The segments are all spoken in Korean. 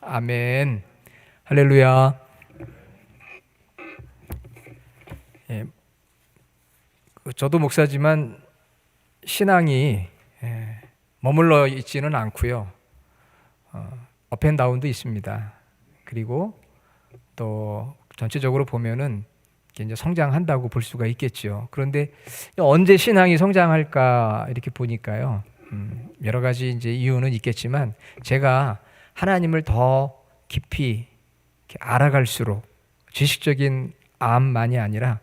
아멘. 할렐루야. 예, 저도 목사지만 신앙이 머물러 있지는 않고요. 업앤다운도 있습니다. 그리고 또 전체적으로 보면은 이제 성장한다고 볼 수가 있겠죠. 그런데 언제 신앙이 성장할까 이렇게 보니까요. 여러 가지 이제 이유는 있겠지만 제가 하나님을 더 깊이 알아갈수록 지식적인 암만이 아니라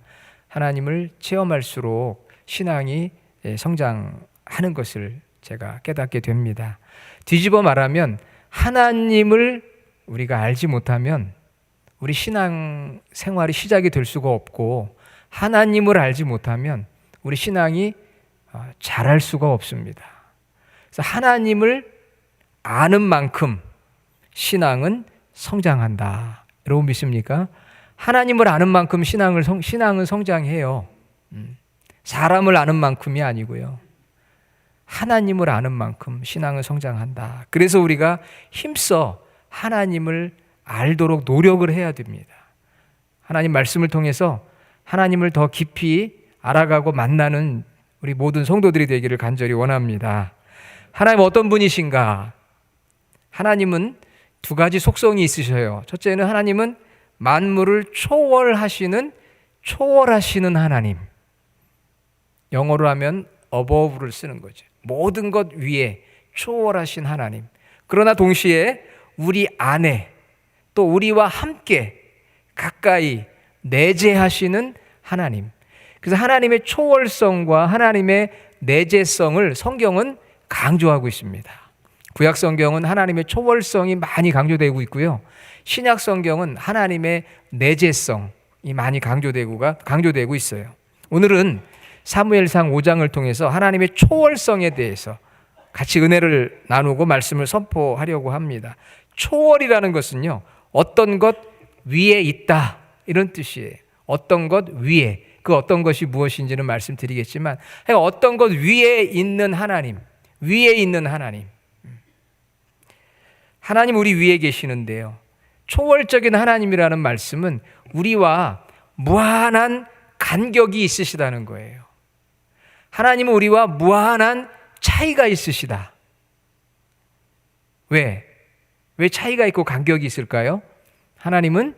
하나님을 체험할수록 신앙이 성장하는 것을 제가 깨닫게 됩니다. 뒤집어 말하면 하나님을 우리가 알지 못하면 우리 신앙 생활이 시작이 될 수가 없고, 하나님을 알지 못하면 우리 신앙이 자랄 수가 없습니다. 그래서 하나님을 아는 만큼 신앙은 성장한다. 여러분 믿습니까? 하나님을 아는 만큼 신앙은 성장해요. 사람을 아는 만큼이 아니고요. 하나님을 아는 만큼 신앙은 성장한다. 그래서 우리가 힘써 하나님을 알도록 노력을 해야 됩니다. 하나님 말씀을 통해서 하나님을 더 깊이 알아가고 만나는 우리 모든 성도들이 되기를 간절히 원합니다. 하나님 어떤 분이신가? 하나님은 두 가지 속성이 있으셔요. 첫째는 하나님은 만물을 초월하시는 하나님. 영어로 하면 above를 쓰는 거죠. 모든 것 위에 초월하신 하나님. 그러나 동시에 우리 안에 또 우리와 함께 가까이 내재하시는 하나님. 그래서 하나님의 초월성과 하나님의 내재성을 성경은 강조하고 있습니다. 구약 성경은 하나님의 초월성이 많이 강조되고 있고요. 신약 성경은 하나님의 내재성이 많이 강조되고 있어요. 오늘은 사무엘상 5장을 통해서 하나님의 초월성에 대해서 같이 은혜를 나누고 말씀을 선포하려고 합니다. 초월이라는 것은요, 어떤 것 위에 있다 이런 뜻이에요. 어떤 것 위에, 그 어떤 것이 무엇인지는 말씀드리겠지만 어떤 것 위에 있는 하나님, 위에 있는 하나님. 하나님 우리 위에 계시는데요, 초월적인 하나님이라는 말씀은 우리와 무한한 간격이 있으시다는 거예요. 하나님은 우리와 무한한 차이가 있으시다. 왜 차이가 있고 간격이 있을까요? 하나님은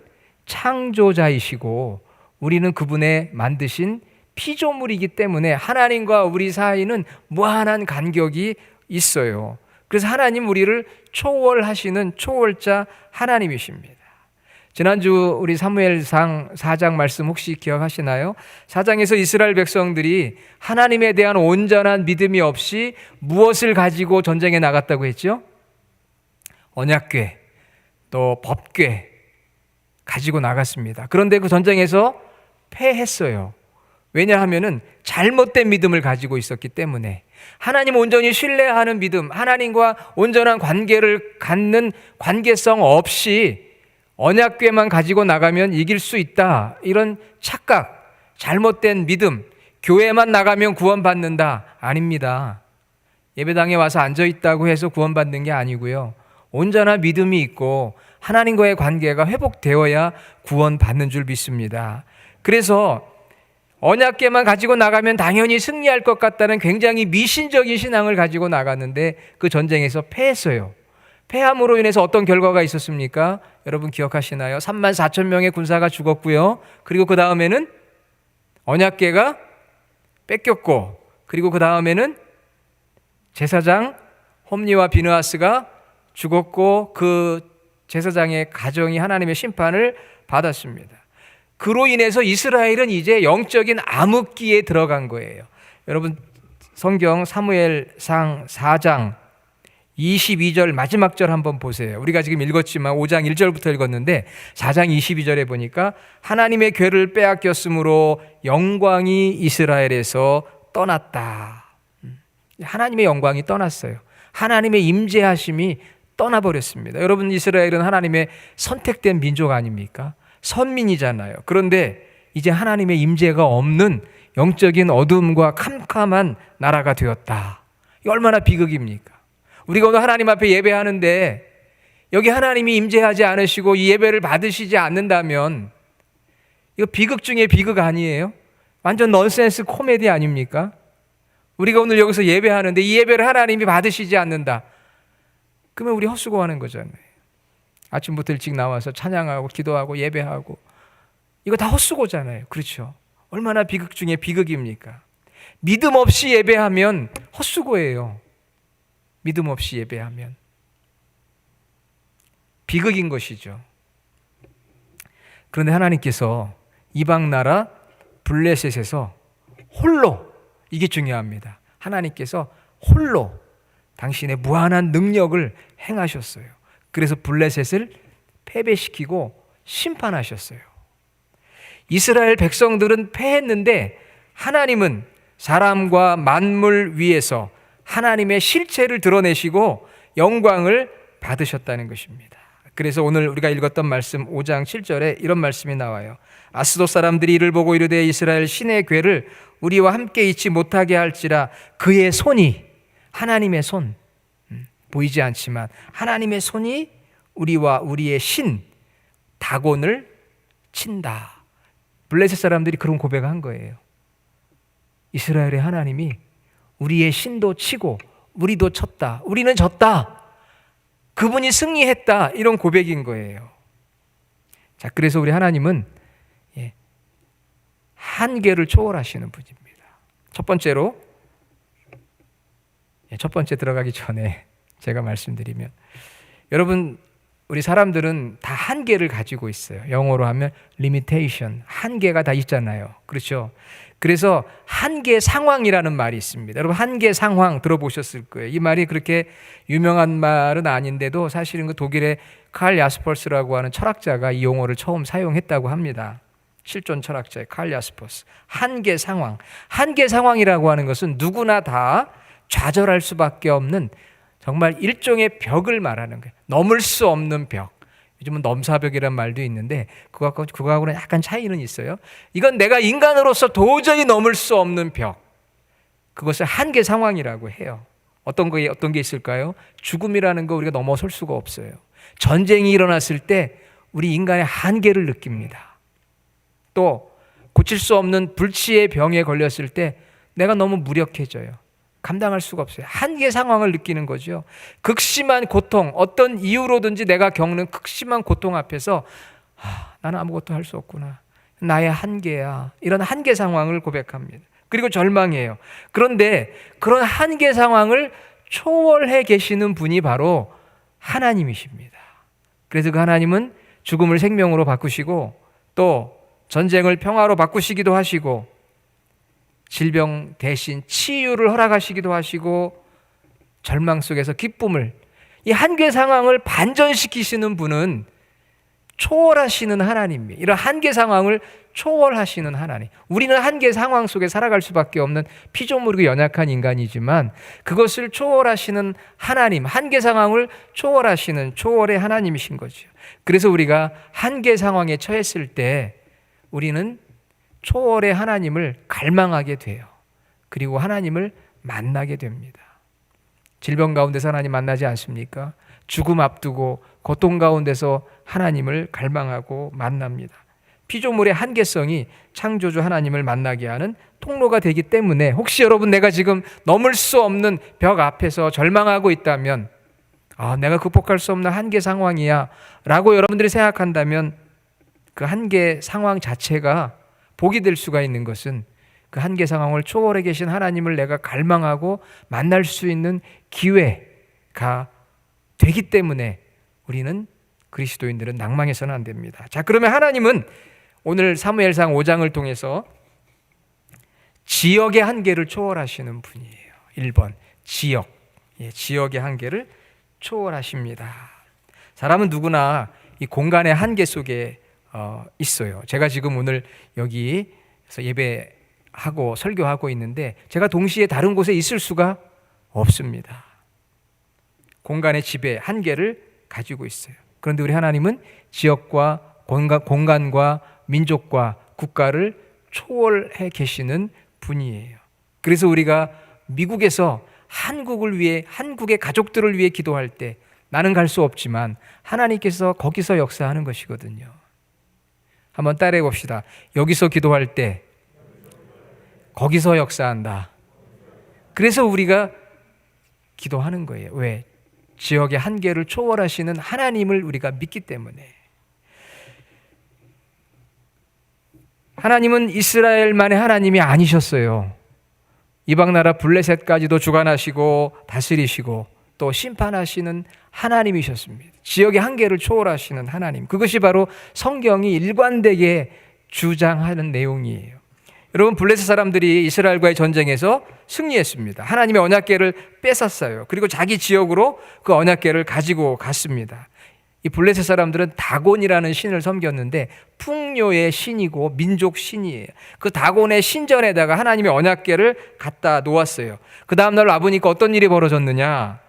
창조자이시고 우리는 그분의 만드신 피조물이기 때문에 하나님과 우리 사이는 무한한 간격이 있어요. 그래서 하나님 우리를 초월하시는 초월자 하나님이십니다. 지난주 우리 사무엘상 4장 말씀 혹시 기억하시나요? 4장에서 이스라엘 백성들이 하나님에 대한 온전한 믿음이 없이 무엇을 가지고 전쟁에 나갔다고 했죠? 언약궤, 또 법궤 가지고 나갔습니다. 그런데 그 전쟁에서 패했어요. 왜냐하면은 잘못된 믿음을 가지고 있었기 때문에. 하나님 온전히 신뢰하는 믿음, 하나님과 온전한 관계를 갖는 관계성 없이 언약궤만 가지고 나가면 이길 수 있다, 이런 착각, 잘못된 믿음, 교회만 나가면 구원받는다, 아닙니다. 예배당에 와서 앉아있다고 해서 구원받는 게 아니고요, 온전한 믿음이 있고 하나님과의 관계가 회복되어야 구원받는 줄 믿습니다. 그래서 언약궤만 가지고 나가면 당연히 승리할 것 같다는 굉장히 미신적인 신앙을 가지고 나갔는데 그 전쟁에서 패했어요. 패함으로 인해서 어떤 결과가 있었습니까? 여러분 기억하시나요? 34,000명의 군사가 죽었고요. 그리고 그 다음에는 언약궤가 뺏겼고, 그리고 그 다음에는 제사장 홈니와 비느하스가 죽었고, 그 제사장의 가정이 하나님의 심판을 받았습니다. 그로 인해서 이스라엘은 이제 영적인 암흑기에 들어간 거예요. 여러분 성경 사무엘상 4장 22절 마지막 절 한번 보세요. 우리가 지금 읽었지만 5장 1절부터 읽었는데 4장 22절에 보니까 하나님의 궤를 빼앗겼으므로 영광이 이스라엘에서 떠났다. 하나님의 영광이 떠났어요. 하나님의 임재하심이 떠나버렸습니다. 여러분 이스라엘은 하나님의 선택된 민족 아닙니까? 선민이잖아요. 그런데 이제 하나님의 임재가 없는 영적인 어둠과 캄캄한 나라가 되었다. 이게 얼마나 비극입니까? 우리가 오늘 하나님 앞에 예배하는데 여기 하나님이 임재하지 않으시고 이 예배를 받으시지 않는다면 이거 비극 중에 비극 아니에요? 완전 넌센스 코미디 아닙니까? 우리가 오늘 여기서 예배하는데 이 예배를 하나님이 받으시지 않는다. 그러면 우리 헛수고하는 거잖아요. 아침부터 일찍 나와서 찬양하고 기도하고 예배하고 이거 다 헛수고잖아요. 그렇죠? 얼마나 비극 중에 비극입니까? 믿음 없이 예배하면 헛수고예요. 믿음 없이 예배하면 비극인 것이죠. 그런데 하나님께서 이방 나라 블레셋에서 홀로, 이게 중요합니다. 하나님께서 홀로 당신의 무한한 능력을 행하셨어요. 그래서 블레셋을 패배시키고 심판하셨어요. 이스라엘 백성들은 패했는데 하나님은 사람과 만물 위에서 하나님의 실체를 드러내시고 영광을 받으셨다는 것입니다. 그래서 오늘 우리가 읽었던 말씀 5장 7절에 이런 말씀이 나와요. 아스돗 사람들이 이를 보고 이르되 이스라엘 신의 궤를 우리와 함께 있지 못하게 할지라. 그의 손이, 하나님의 손, 보이지 않지만 하나님의 손이 우리와 우리의 신 다곤을 친다. 블레셋 사람들이 그런 고백을 한 거예요. 이스라엘의 하나님이 우리의 신도 치고 우리도 쳤다. 우리는 졌다. 그분이 승리했다. 이런 고백인 거예요. 자, 그래서 우리 하나님은 한계를 초월하시는 분입니다. 첫 번째 들어가기 전에 제가 말씀드리면, 여러분, 우리 사람들은 다 한계를 가지고 있어요. 영어로 하면 limitation, 한계가 다 있잖아요. 그렇죠? 그래서 한계 상황이라는 말이 있습니다. 여러분, 한계 상황 들어보셨을 거예요. 이 말이 그렇게 유명한 말은 아닌데도 사실은 그 독일의 칼 야스퍼스라고 하는 철학자가 이 용어를 처음 사용했다고 합니다. 실존 철학자의 칼 야스퍼스. 한계 상황. 한계 상황이라고 하는 것은 누구나 다 좌절할 수밖에 없는 정말 일종의 벽을 말하는 거예요. 넘을 수 없는 벽. 요즘은 넘사벽이라는 말도 있는데 그거하고는 약간 차이는 있어요. 이건 내가 인간으로서 도저히 넘을 수 없는 벽. 그것을 한계 상황이라고 해요. 어떤 게 있을까요? 죽음이라는 거 우리가 넘어설 수가 없어요. 전쟁이 일어났을 때 우리 인간의 한계를 느낍니다. 또 고칠 수 없는 불치의 병에 걸렸을 때 내가 너무 무력해져요. 감당할 수가 없어요. 한계 상황을 느끼는 거죠. 극심한 고통, 어떤 이유로든지 내가 겪는 극심한 고통 앞에서 나는 아무것도 할 수 없구나. 나의 한계야. 이런 한계 상황을 고백합니다. 그리고 절망해요. 그런데 그런 한계 상황을 초월해 계시는 분이 바로 하나님이십니다. 그래서 그 하나님은 죽음을 생명으로 바꾸시고 또 전쟁을 평화로 바꾸시기도 하시고 질병 대신 치유를 허락하시기도 하시고 절망 속에서 기쁨을, 이 한계 상황을 반전시키시는 분은 초월하시는 하나님입니다. 이런 한계 상황을 초월하시는 하나님. 우리는 한계 상황 속에 살아갈 수밖에 없는 피조물이고 연약한 인간이지만 그것을 초월하시는 하나님, 한계 상황을 초월하시는 초월의 하나님이신 거죠. 그래서 우리가 한계 상황에 처했을 때 우리는 초월의 하나님을 갈망하게 돼요. 그리고 하나님을 만나게 됩니다. 질병 가운데서 하나님 만나지 않습니까? 죽음 앞두고 고통 가운데서 하나님을 갈망하고 만납니다. 피조물의 한계성이 창조주 하나님을 만나게 하는 통로가 되기 때문에 혹시 여러분 내가 지금 넘을 수 없는 벽 앞에서 절망하고 있다면 내가 극복할 수 없는 한계 상황이야 라고 여러분들이 생각한다면 그 한계 상황 자체가 복이 될 수가 있는 것은 그 한계 상황을 초월해 계신 하나님을 내가 갈망하고 만날 수 있는 기회가 되기 때문에 우리는 그리스도인들은 낭망해서는 안 됩니다. 자, 그러면 하나님은 오늘 사무엘상 5장을 통해서 지역의 한계를 초월하시는 분이에요. 1번 지역, 지역의 한계를 초월하십니다. 사람은 누구나 이 공간의 한계 속에 있어요. 제가 지금 오늘 여기서 예배하고 설교하고 있는데 제가 동시에 다른 곳에 있을 수가 없습니다. 공간의 지배, 한계를 가지고 있어요. 그런데 우리 하나님은 지역과 공간과 민족과 국가를 초월해 계시는 분이에요. 그래서 우리가 미국에서 한국을 위해, 한국의 가족들을 위해 기도할 때 나는 갈 수 없지만 하나님께서 거기서 역사하는 것이거든요. 한번 따라해 봅시다. 여기서 기도할 때 거기서 역사한다. 그래서 우리가 기도하는 거예요. 왜? 지역의 한계를 초월하시는 하나님을 우리가 믿기 때문에. 하나님은 이스라엘만의 하나님이 아니셨어요. 이방 나라 블레셋까지도 주관하시고 다스리시고 또 심판하시는 하나님이셨습니다. 지역의 한계를 초월하시는 하나님. 그것이 바로 성경이 일관되게 주장하는 내용이에요. 여러분, 블레셋 사람들이 이스라엘과의 전쟁에서 승리했습니다. 하나님의 언약궤를 뺏었어요. 그리고 자기 지역으로 그 언약궤를 가지고 갔습니다. 이 블레셋 사람들은 다곤이라는 신을 섬겼는데 풍요의 신이고 민족 신이에요. 그 다곤의 신전에다가 하나님의 언약궤를 갖다 놓았어요. 그 다음 날 와보니까 어떤 일이 벌어졌느냐?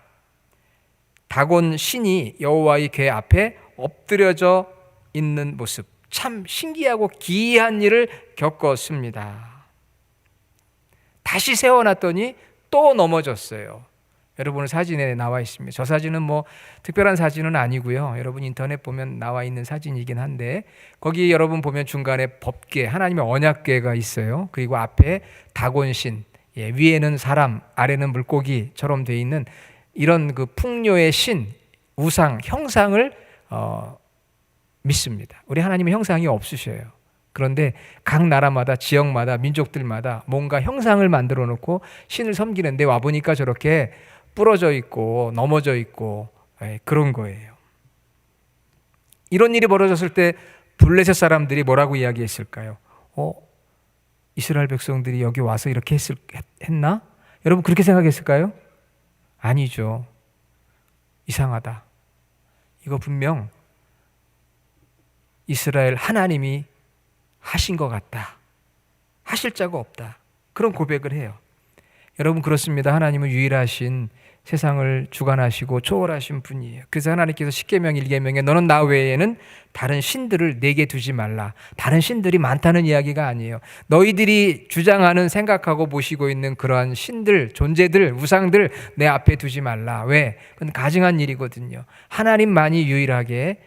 다곤 신이 여호와의 궤 앞에 엎드려져 있는 모습, 참 신기하고 기이한 일을 겪었습니다. 다시 세워놨더니 또 넘어졌어요. 여러분 사진에 나와 있습니다. 저 사진은 뭐 특별한 사진은 아니고요. 여러분 인터넷 보면 나와 있는 사진이긴 한데 거기 여러분 보면 중간에 법궤, 하나님의 언약궤가 있어요. 그리고 앞에 다곤신, 위에는 사람, 아래는 물고기처럼 돼 있는 이런 그 풍요의 신, 우상, 형상을 믿습니다. 우리 하나님의 형상이 없으셔요. 그런데 각 나라마다, 지역마다, 민족들마다 뭔가 형상을 만들어 놓고 신을 섬기는데 와보니까 저렇게 부러져 있고 넘어져 있고 그런 거예요. 이런 일이 벌어졌을 때 블레셋 사람들이 뭐라고 이야기했을까요? 이스라엘 백성들이 여기 와서 이렇게 했나? 여러분 그렇게 생각했을까요? 아니죠. 이상하다. 이거 분명 이스라엘 하나님이 하신 것 같다. 하실 자가 없다. 그런 고백을 해요. 여러분 그렇습니다. 하나님은 유일하신 세상을 주관하시고 초월하신 분이에요. 그래서 하나님께서 십계명 1계명에 너는 나 외에는 다른 신들을 내게 두지 말라. 다른 신들이 많다는 이야기가 아니에요. 너희들이 주장하는 생각하고 모시고 있는 그러한 신들, 존재들, 우상들 내 앞에 두지 말라. 왜? 그건 가증한 일이거든요. 하나님만이 유일하게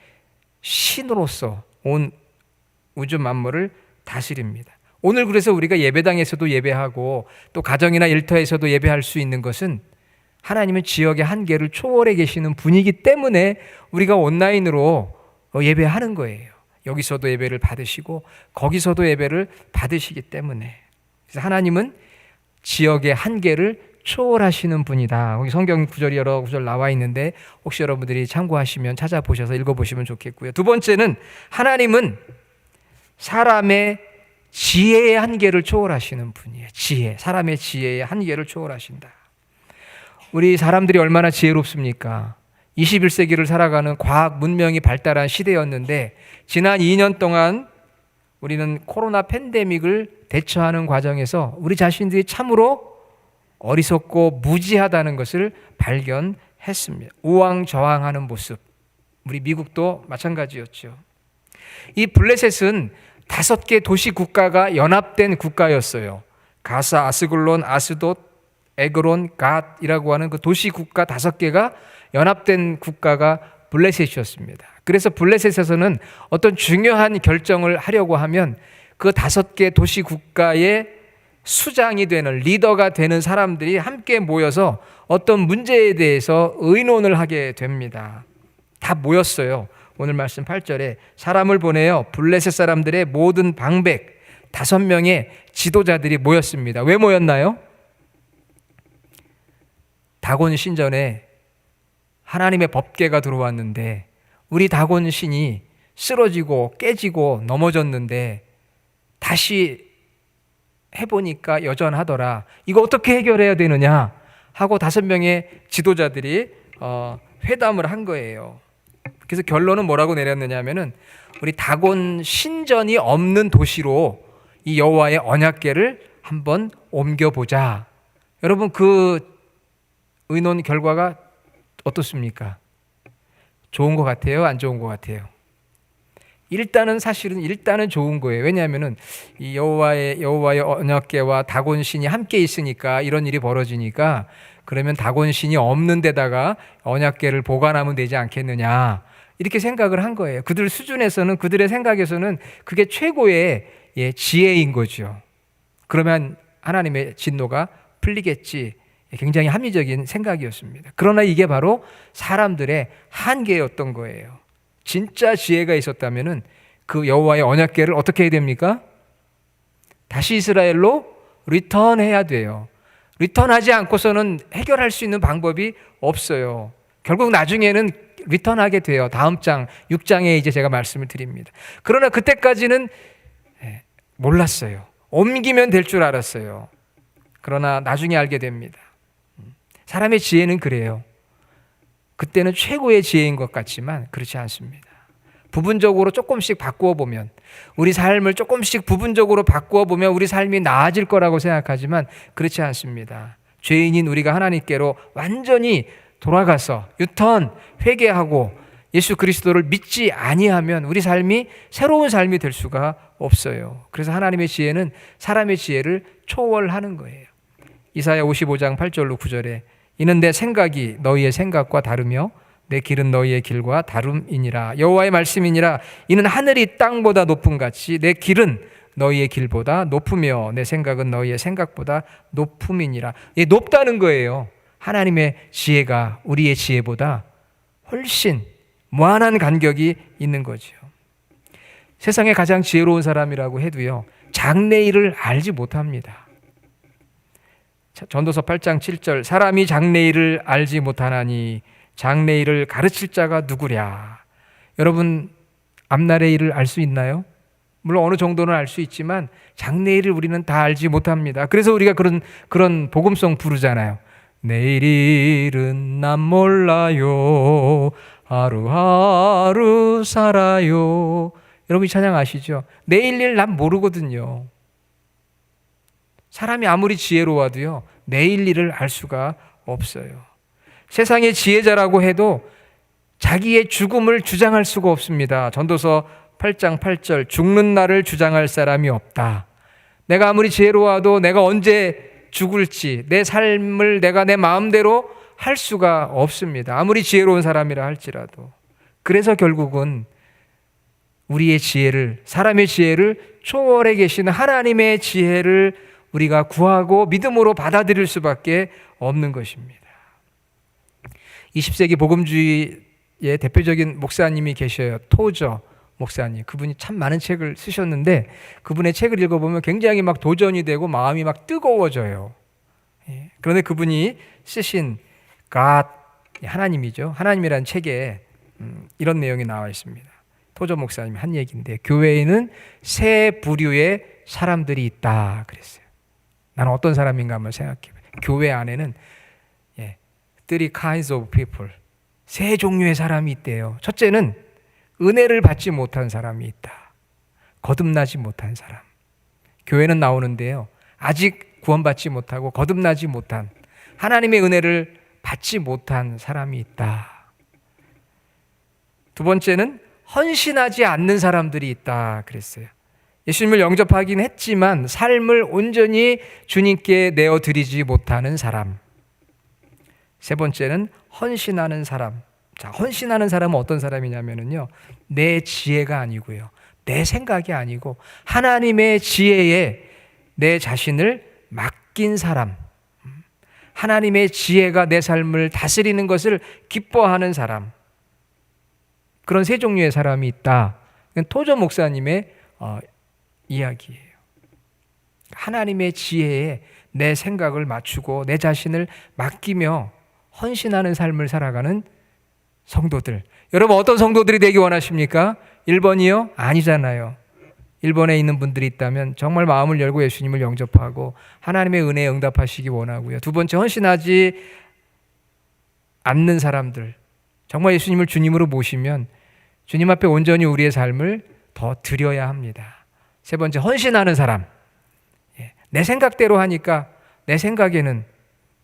신으로서 온 우주 만물을 다스립니다. 오늘 그래서 우리가 예배당에서도 예배하고 또 가정이나 일터에서도 예배할 수 있는 것은 하나님은 지역의 한계를 초월해 계시는 분이기 때문에 우리가 온라인으로 예배하는 거예요. 여기서도 예배를 받으시고 거기서도 예배를 받으시기 때문에. 그래서 하나님은 지역의 한계를 초월하시는 분이다. 거기 성경 구절이 여러 구절 나와 있는데 혹시 여러분들이 참고하시면 찾아보셔서 읽어보시면 좋겠고요. 두 번째는 하나님은 사람의 지혜의 한계를 초월하시는 분이에요. 지혜, 사람의 지혜의 한계를 초월하신다. 우리 사람들이 얼마나 지혜롭습니까? 21세기를 살아가는 과학 문명이 발달한 시대였는데 지난 2년 동안 우리는 코로나 팬데믹을 대처하는 과정에서 우리 자신들이 참으로 어리석고 무지하다는 것을 발견했습니다. 우왕좌왕하는 모습. 우리 미국도 마찬가지였죠. 이 블레셋은 5개 도시 국가가 연합된 국가였어요. 가사, 아스글론, 아스돗, 에그론, 갓이라고 하는 그 도시 국가 5개가 연합된 국가가 블레셋이었습니다. 그래서 블레셋에서는 어떤 중요한 결정을 하려고 하면 그 5개 도시 국가의 수장이 되는, 리더가 되는 사람들이 함께 모여서 어떤 문제에 대해서 의논을 하게 됩니다. 다 모였어요. 오늘 말씀 8절에 사람을 보내어 블레셋 사람들의 모든 방백 5명의 지도자들이 모였습니다. 왜 모였나요? 다곤 신전에 하나님의 법궤가 들어왔는데 우리 다곤 신이 쓰러지고 깨지고 넘어졌는데 다시 해보니까 여전하더라. 이거 어떻게 해결해야 되느냐 하고 5명의 지도자들이 회담을 한 거예요. 그래서 결론은 뭐라고 내렸느냐 하면은 우리 다곤 신전이 없는 도시로 이 여호와의 언약궤를 한번 옮겨보자. 여러분 그 의논 결과가 어떻습니까? 좋은 것 같아요? 안 좋은 것 같아요? 일단은 좋은 거예요. 왜냐하면은 이 여호와의 언약궤와 다곤 신이 함께 있으니까 이런 일이 벌어지니까 그러면 다곤신이 없는 데다가 언약궤를 보관하면 되지 않겠느냐, 이렇게 생각을 한 거예요. 그들 수준에서는, 그들의 생각에서는 그게 최고의 지혜인 거죠. 그러면 하나님의 진노가 풀리겠지. 굉장히 합리적인 생각이었습니다. 그러나 이게 바로 사람들의 한계였던 거예요. 진짜 지혜가 있었다면은 그 여호와의 언약궤를 어떻게 해야 됩니까? 다시 이스라엘로 리턴해야 돼요. 리턴하지 않고서는 해결할 수 있는 방법이 없어요. 결국 나중에는 리턴하게 돼요. 다음 장 6장에 이제 제가 말씀을 드립니다. 그러나 그때까지는 몰랐어요. 옮기면 될 줄 알았어요. 그러나 나중에 알게 됩니다. 사람의 지혜는 그래요. 그때는 최고의 지혜인 것 같지만 그렇지 않습니다. 부분적으로 조금씩 바꾸어 보면, 우리 삶을 조금씩 부분적으로 바꾸어 보면 우리 삶이 나아질 거라고 생각하지만 그렇지 않습니다. 죄인인 우리가 하나님께로 완전히 돌아가서 유턴, 회개하고 예수 그리스도를 믿지 아니하면 우리 삶이 새로운 삶이 될 수가 없어요. 그래서 하나님의 지혜는 사람의 지혜를 초월하는 거예요. 이사야 55장 8절로 9절에 이는 내 생각이 너희의 생각과 다르며 내 길은 너희의 길과 다름이니라. 여호와의 말씀이니라. 이는 하늘이 땅보다 높음 같이 내 길은 너희의 길보다 높으며 내 생각은 너희의 생각보다 높음이니라. 이 높다는 거예요. 하나님의 지혜가 우리의 지혜보다 훨씬 무한한 간격이 있는 거죠. 세상에 가장 지혜로운 사람이라고 해도요, 장래일을 알지 못합니다. 전도서 8장 7절 사람이 장래일을 알지 못하나니 장래일을 가르칠 자가 누구랴. 여러분, 앞날의 일을 알 수 있나요? 물론 어느 정도는 알 수 있지만 장래일을 우리는 다 알지 못합니다. 그래서 우리가 그런 복음송 부르잖아요. 내일 일은 난 몰라요. 하루하루 살아요. 여러분 이 찬양 아시죠? 내일 일 난 모르거든요. 사람이 아무리 지혜로워도요, 내일 일을 알 수가 없어요. 세상의 지혜자라고 해도 자기의 죽음을 주장할 수가 없습니다. 전도서 8장 8절 죽는 날을 주장할 사람이 없다. 내가 아무리 지혜로워도 내가 언제 죽을지 내 삶을 내가 내 마음대로 할 수가 없습니다. 아무리 지혜로운 사람이라 할지라도. 그래서 결국은 우리의 지혜를, 사람의 지혜를 초월해 계시는 하나님의 지혜를 우리가 구하고 믿음으로 받아들일 수밖에 없는 것입니다. 20세기 복음주의의 대표적인 목사님이 계셔요. 토저 목사님. 그분이 참 많은 책을 쓰셨는데 그분의 책을 읽어보면 굉장히 막 도전이 되고 마음이 막 뜨거워져요. 그런데 그분이 쓰신 God, 하나님이죠. 하나님이라는 책에 이런 내용이 나와 있습니다. 토저 목사님이 한 얘기인데 교회에는 세 부류의 사람들이 있다 그랬어요. 나는 어떤 사람인가 한번 생각해봐요. 교회 안에는 three kinds of people, 세 종류의 사람이 있대요. 첫째는 은혜를 받지 못한 사람이 있다. 거듭나지 못한 사람. 교회는 나오는데요, 아직 구원받지 못하고 거듭나지 못한, 하나님의 은혜를 받지 못한 사람이 있다. 두 번째는 헌신하지 않는 사람들이 있다 그랬어요. 예수님을 영접하긴 했지만 삶을 온전히 주님께 내어드리지 못하는 사람. 세 번째는 헌신하는 사람. 자, 헌신하는 사람은 어떤 사람이냐면요, 내 지혜가 아니고요, 내 생각이 아니고 하나님의 지혜에 내 자신을 맡긴 사람. 하나님의 지혜가 내 삶을 다스리는 것을 기뻐하는 사람. 그런 세 종류의 사람이 있다. 토저 목사님의 이야기예요. 하나님의 지혜에 내 생각을 맞추고 내 자신을 맡기며 헌신하는 삶을 살아가는 성도들. 여러분 어떤 성도들이 되기 원하십니까? 1번이요? 아니잖아요. 1번에 있는 분들이 있다면 정말 마음을 열고 예수님을 영접하고 하나님의 은혜에 응답하시기 원하고요. 두 번째, 헌신하지 않는 사람들. 정말 예수님을 주님으로 모시면 주님 앞에 온전히 우리의 삶을 더 드려야 합니다. 세 번째, 헌신하는 사람. 내 생각대로 하니까 내 생각에는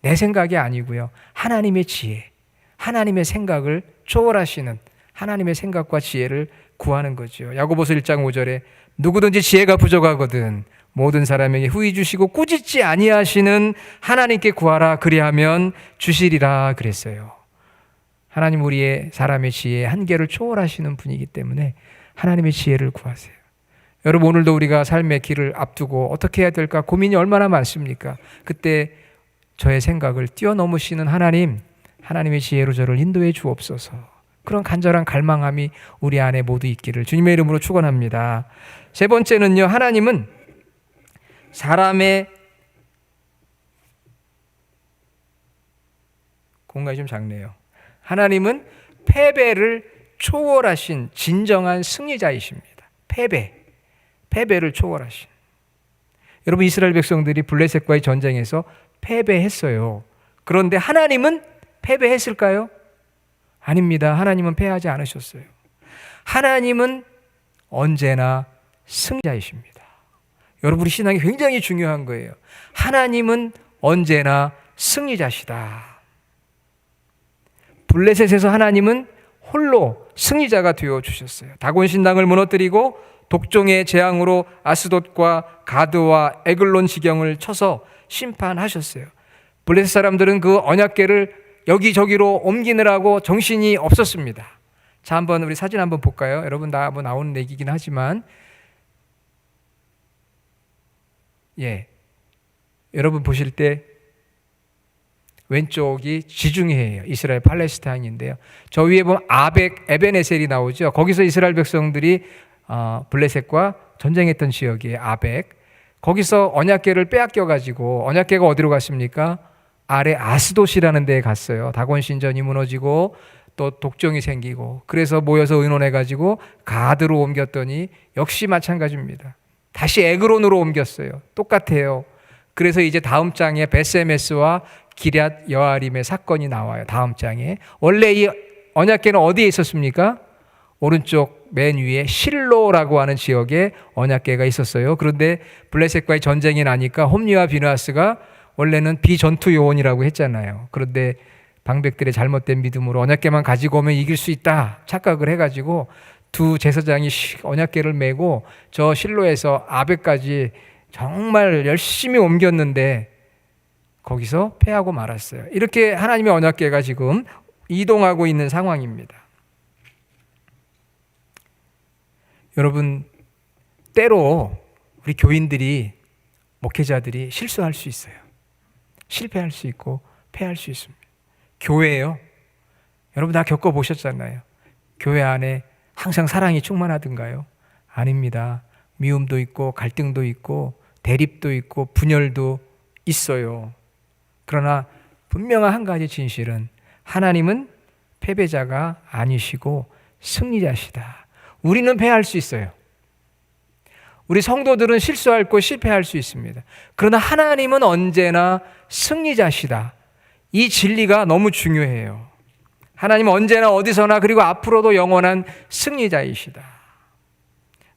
내 생각이 아니고요, 하나님의 지혜, 하나님의 생각을 초월하시는 하나님의 생각과 지혜를 구하는 거죠. 야고보서 1장 5절에 누구든지 지혜가 부족하거든 모든 사람에게 후히 주시고 꾸짖지 아니하시는 하나님께 구하라. 그리하면 주시리라 그랬어요. 하나님 우리의 사람의 지혜의 한계를 초월하시는 분이기 때문에 하나님의 지혜를 구하세요. 여러분 오늘도 우리가 삶의 길을 앞두고 어떻게 해야 될까 고민이 얼마나 많습니까? 그때 저의 생각을 뛰어넘으시는 하나님의 지혜로 저를 인도해 주옵소서. 그런 간절한 갈망함이 우리 안에 모두 있기를 주님의 이름으로 축원합니다. 세 번째는요, 하나님은 사람의 공간이 좀 작네요. 하나님은 패배를 초월하신 진정한 승리자이십니다. 패배를 초월하신. 여러분 이스라엘 백성들이 블레셋과의 전쟁에서 패배했어요. 그런데 하나님은 패배했을까요? 아닙니다. 하나님은 패하지 않으셨어요. 하나님은 언제나 승리자이십니다. 여러분 우리 신앙이 굉장히 중요한 거예요. 하나님은 언제나 승리자시다. 블레셋에서 하나님은 홀로 승리자가 되어주셨어요. 다곤 신당을 무너뜨리고 독종의 재앙으로 아스돗과 가드와 에글론 지경을 쳐서 심판하셨어요. 블레셋 사람들은 그 언약궤를 여기저기로 옮기느라고 정신이 없었습니다. 자, 한번 우리 사진 한번 볼까요? 여러분 다 뭐 나오는 얘기긴 하지만 여러분 보실 때 왼쪽이 지중해예요. 이스라엘 팔레스타인인데요. 저 위에 보면 에벤에셀이 나오죠. 거기서 이스라엘 백성들이 블레셋과 전쟁했던 지역이에요. 거기서 언약궤를 빼앗겨가지고 언약궤가 어디로 갔습니까? 아래 아스돗이라는 데에 갔어요. 다곤 신전이 무너지고 또 독종이 생기고 그래서 모여서 의논해가지고 가드로 옮겼더니 역시 마찬가지입니다. 다시 에그론으로 옮겼어요. 똑같아요. 그래서 이제 다음 장에 베스메스와 기럇 여아림의 사건이 나와요. 다음 장에. 원래 이 언약궤는 어디에 있었습니까? 오른쪽 맨 위에 실로라고 하는 지역에 언약궤가 있었어요. 그런데 블레셋과의 전쟁이 나니까 홈리와 비느하스가 원래는 비전투 요원이라고 했잖아요. 그런데 방백들의 잘못된 믿음으로 언약궤만 가지고 오면 이길 수 있다 착각을 해가지고 두 제사장이 언약궤를 메고 저 실로에서 아벡까지 정말 열심히 옮겼는데 거기서 패하고 말았어요. 이렇게 하나님의 언약궤가 지금 이동하고 있는 상황입니다. 여러분 때로 우리 교인들이 목회자들이 실수할 수 있어요. 실패할 수 있고 패할 수 있습니다. 교회예요. 여러분 다 겪어보셨잖아요. 교회 안에 항상 사랑이 충만하던가요? 아닙니다. 미움도 있고 갈등도 있고 대립도 있고 분열도 있어요. 그러나 분명한 한 가지 진실은 하나님은 패배자가 아니시고 승리자시다. 우리는 패할 수 있어요. 우리 성도들은 실수할 거 실패할 수 있습니다. 그러나 하나님은 언제나 승리자시다. 이 진리가 너무 중요해요. 하나님은 언제나 어디서나 그리고 앞으로도 영원한 승리자이시다.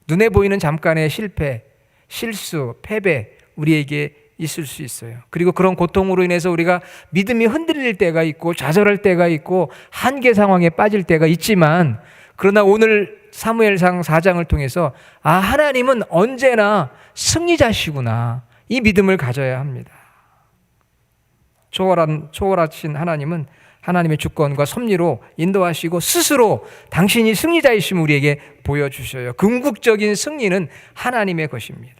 눈에 보이는 잠깐의 실패, 실수, 패배 우리에게 있을 수 있어요. 그리고 그런 고통으로 인해서 우리가 믿음이 흔들릴 때가 있고 좌절할 때가 있고 한계 상황에 빠질 때가 있지만 그러나 오늘 사무엘상 4장을 통해서 하나님은 언제나 승리자시구나. 이 믿음을 가져야 합니다. 초월하신 하나님은 하나님의 주권과 섭리로 인도하시고 스스로 당신이 승리자이심을 우리에게 보여주셔요. 궁극적인 승리는 하나님의 것입니다.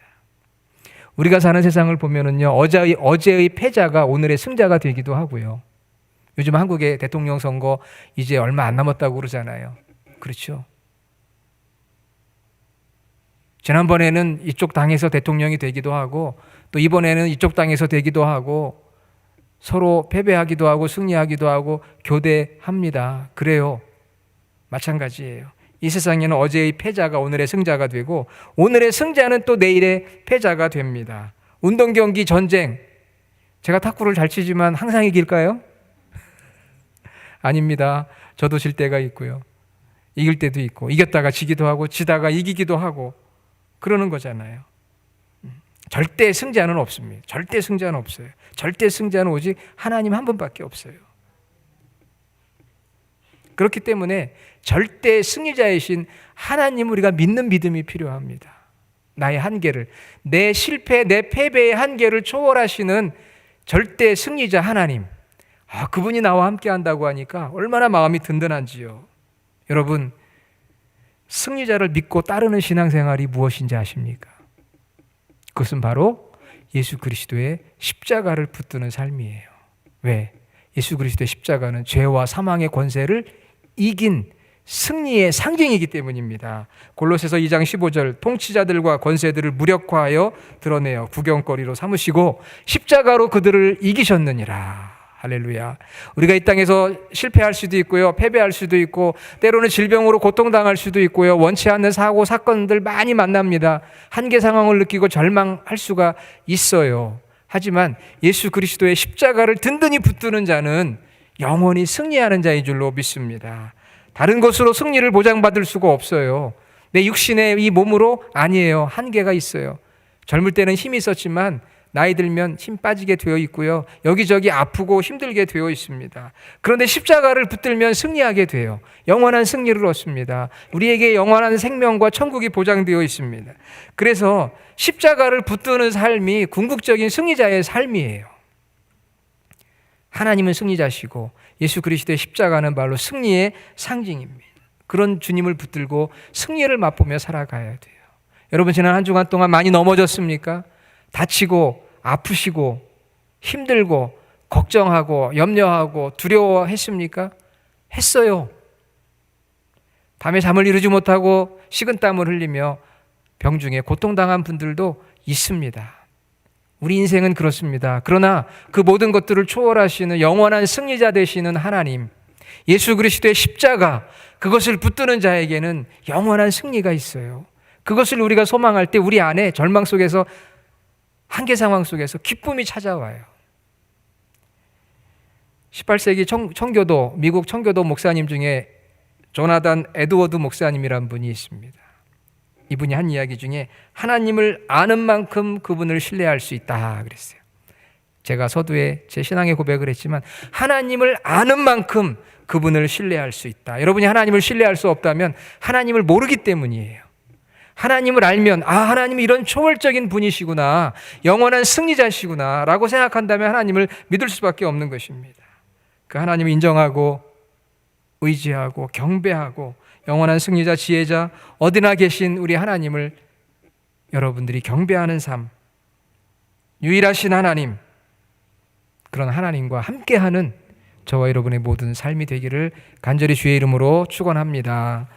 우리가 사는 세상을 보면은요, 어제의 패자가 오늘의 승자가 되기도 하고요. 요즘 한국의 대통령 선거 이제 얼마 안 남았다고 그러잖아요. 그렇죠? 지난번에는 이쪽 당에서 대통령이 되기도 하고 또 이번에는 이쪽 당에서 되기도 하고 서로 패배하기도 하고 승리하기도 하고 교대합니다. 그래요. 마찬가지예요. 이 세상에는 어제의 패자가 오늘의 승자가 되고 오늘의 승자는 또 내일의 패자가 됩니다. 운동 경기 전쟁. 제가 탁구를 잘 치지만 항상 이길까요? 아닙니다. 저도 질 때가 있고요. 이길 때도 있고 이겼다가 지기도 하고 지다가 이기기도 하고 그러는 거잖아요. 절대 승자는 없습니다. 절대 승자는 없어요. 절대 승자는 오직 하나님 한 분밖에 없어요. 그렇기 때문에 절대 승리자이신 하나님 우리가 믿는 믿음이 필요합니다. 나의 한계를, 내 실패, 내 패배의 한계를 초월하시는 절대 승리자 하나님. 그분이 나와 함께 한다고 하니까 얼마나 마음이 든든한지요. 여러분, 승리자를 믿고 따르는 신앙생활이 무엇인지 아십니까? 그것은 바로 예수 그리스도의 십자가를 붙드는 삶이에요. 왜? 예수 그리스도의 십자가는 죄와 사망의 권세를 이긴 승리의 상징이기 때문입니다. 골로새서 2장 15절, 통치자들과 권세들을 무력화하여 드러내어 구경거리로 삼으시고 십자가로 그들을 이기셨느니라. 할렐루야. 우리가 이 땅에서 실패할 수도 있고요, 패배할 수도 있고, 때로는 질병으로 고통당할 수도 있고요, 원치 않는 사고 사건들 많이 만납니다. 한계 상황을 느끼고 절망할 수가 있어요. 하지만 예수 그리스도의 십자가를 든든히 붙드는 자는 영원히 승리하는 자인 줄로 믿습니다. 다른 것으로 승리를 보장받을 수가 없어요. 내 육신의 이 몸으로 아니에요. 한계가 있어요. 젊을 때는 힘이 있었지만 나이 들면 힘 빠지게 되어 있고요, 여기저기 아프고 힘들게 되어 있습니다. 그런데 십자가를 붙들면 승리하게 돼요. 영원한 승리를 얻습니다. 우리에게 영원한 생명과 천국이 보장되어 있습니다. 그래서 십자가를 붙드는 삶이 궁극적인 승리자의 삶이에요. 하나님은 승리자시고 예수 그리스도의 십자가는 바로 승리의 상징입니다. 그런 주님을 붙들고 승리를 맛보며 살아가야 돼요. 여러분, 지난 한 주간 동안 많이 넘어졌습니까? 다치고 아프시고 힘들고 걱정하고 염려하고 두려워했습니까? 했어요. 밤에 잠을 이루지 못하고 식은땀을 흘리며 병중에 고통당한 분들도 있습니다. 우리 인생은 그렇습니다. 그러나 그 모든 것들을 초월하시는 영원한 승리자 되시는 하나님, 예수 그리스도의 십자가, 그것을 붙드는 자에게는 영원한 승리가 있어요. 그것을 우리가 소망할 때 우리 안에 절망 속에서, 한계 상황 속에서 기쁨이 찾아와요. 18세기 청교도, 미국 청교도 목사님 중에 조나단 에드워드 목사님이란 분이 있습니다. 이분이 한 이야기 중에 하나님을 아는 만큼 그분을 신뢰할 수 있다 그랬어요. 제가 서두에 제 신앙의 고백을 했지만 하나님을 아는 만큼 그분을 신뢰할 수 있다. 여러분이 하나님을 신뢰할 수 없다면 하나님을 모르기 때문이에요. 하나님을 알면 하나님이 이런 초월적인 분이시구나, 영원한 승리자시구나 라고 생각한다면 하나님을 믿을 수밖에 없는 것입니다. 그 하나님을 인정하고 의지하고 경배하고 영원한 승리자, 지혜자, 어디나 계신 우리 하나님을 여러분들이 경배하는 삶, 유일하신 하나님, 그런 하나님과 함께하는 저와 여러분의 모든 삶이 되기를 간절히 주의 이름으로 축원합니다.